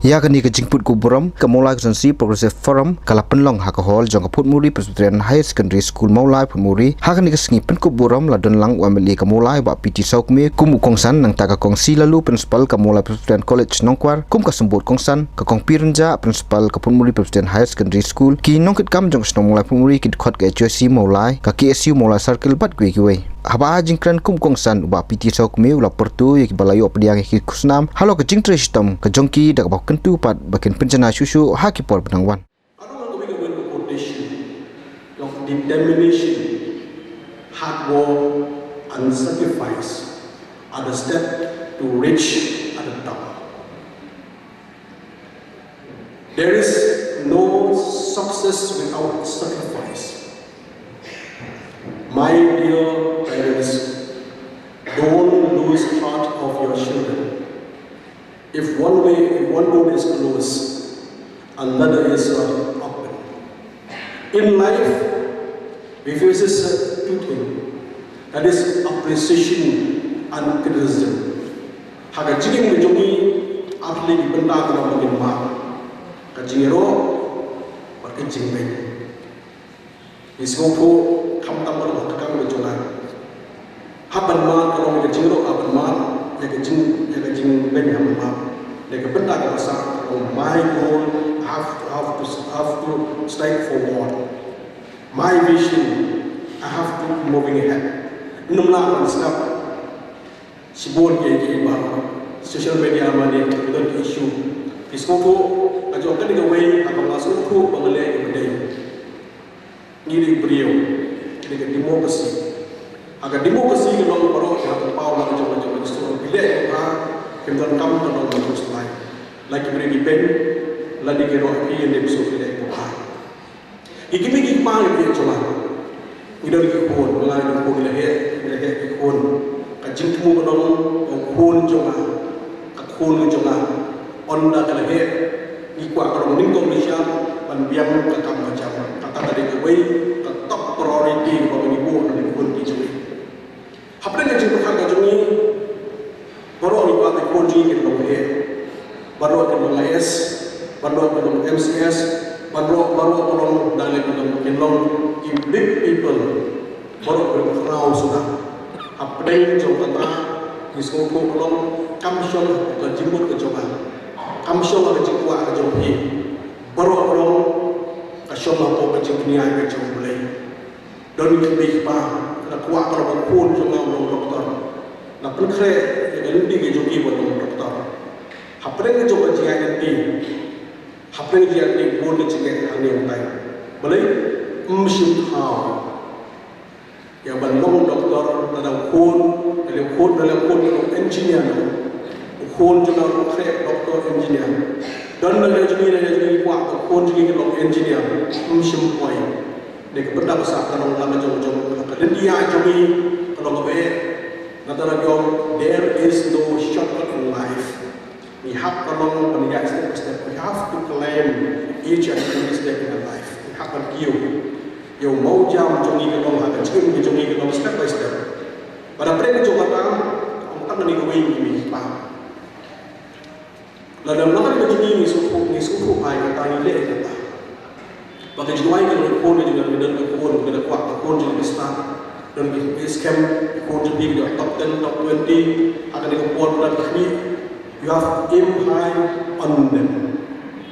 Ya kini ke jingput ku Burom ke Maulai Konsensi Progressive Forum kala penlong ha ka hol jong put muri Presbyterian High Secondary School Maulai put muri ha kini ke sengi penku Burom la don lang wameli ke Maulai ba PT saukme kum kongsan nang taka kongsi lalu principal ke Maulai Presbyterian College Nongkwar kum ka sembut kongsan ke kong pirenja principal ke put muri Presbyterian High Secondary School ki nongkit kam jong snong Maulai put muri ki khot ke HSC Maulai ka KSU Maulai Circle bat kwe kiwe haba jingkran kum kongsan ba PT saukme ula pertu ki balayo pediang ki kusnam halo ke jingtre sistem ke jongki dak ba kentu pat bakin pencana susu haki por penangwan. I don't want to make a win quotation of determination, hard work and sacrifice are the step to reach at the top. There is no success without sacrifice. My dear parents, don't lose heart of your children. If one door is closed, another is open. In life, we face two things. That is appreciation and criticism. Haka jiging mejongi atli di benda kana mungkin ma. Kajingero berkejing baik. Isgopo kam tambal bakam mejongan. Haban ma kalau kajingero haban ma ya kajing baik haban ma. Like a benda kasa, my goal have to strike forward. My vision, I have to moving ahead. Numla step. Sibon ke social media mani dengan issue. Iskopo ajo kan dengan way apa masuk ko bangalai ke day. Ngiri beliau dengan demokrasi. Agar demokrasi kalau baru yang pau nak jom isu bila Kemudian kamu tolong terus lain. Lagi beri pen, lagi kira api yang dibesok oleh Tuhan. Iki migi pang dia cuma. Ida dikon, mengalami dikon ilahe dikon. Kajing temu menong, kon cuma, kon cuma. Onda kalahe, ikwa kalau meningkong Malaysia, panbiang kakam macam. Kata tadi keway, top priority bagi ibu dan dikon dijui. Apa yang kajing Tuhan kajungi? Baru ni buat kunci kita boleh, baru kita boleh S, baru kita boleh MCS, baru orang dalam kita boleh big people, baru Riewkhraw sudah. Apa yang jauh kata, iskoko orang kamsol ke jemput ke coba, kamsol ke jemput ke jauh baru orang kasih mampu ke jemput ni ke jauh boleh. Dan kita berapa, kita kuat kalau pun cuma orang doktor. Na pulkre yang lebih kejoki buat orang doktor. Hapren yang coba jangan nanti, hapren yang nanti boleh jangan ane orang. Boleh Mcpf yang bandung doktor dalam engineer, kon juga doktor engineer. Dan dalam jadi kuat kon juga doktor engineer Mcpf. Dek benda besar kalau lama jom kalau dia jadi kalau kau there is no shortcut in life. We have to learn from the step by step. We have to claim each and every step in our life. We have to give. Yo mau jam jongi ke dong, ada cium jongi ke dong step by step. Pada mereka coba tahu, orang tak menikah ini paham. Lalu dalam jongi ni suku pai kata ini leh kata. Bagi jual kalau kon juga dengan kon kita kuat kon juga besar. Dan di scam ikut jadi di top 10, top 20 akan dikumpul pada ini. You have aim high on them.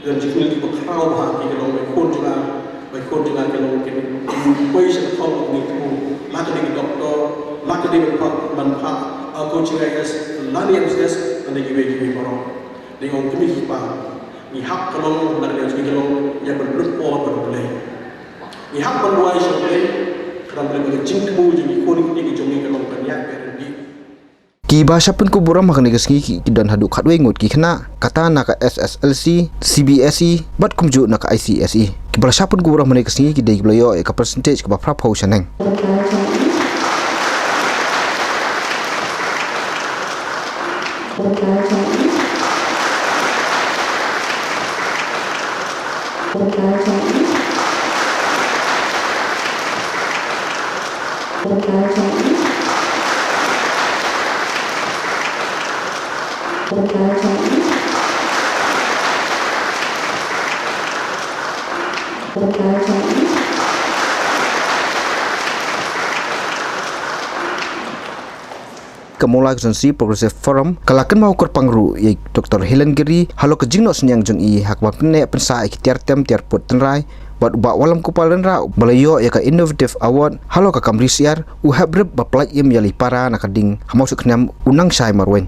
Dan jika kita berkau hati kalau ikut juga kalau mungkin equation kalau itu lagi dengan doktor, lagi dengan manfaat, coaching guys, lani MCS dan lagi bagi orang. Dengan kami kita, ni hak kalau nak dia jadi kalau yang berpuluh berbelai. Ni hak berbuat sesuatu. Kiba siapun ku Burom makan negasngi dan haduk hadwe ngut ki kena kata nak SSLC, CBSE, bat kumju nak ICSE. Kiba siapun ku Burom negasngi ki dei blayo ka percentage ka prap hau saneng. Kemulai konsensi Progressive Forum kalakan mau korpangru ye Dr. Helen Giri halo ke jingno senyang jong i hak wan pene pensa tiar tem tiar put tenrai buat ubak walam kupalan ra balayo ya ka innovative award halo ka kamrisiar u habrib baplai im yali para nakading hamasuk kenam unang syai marwen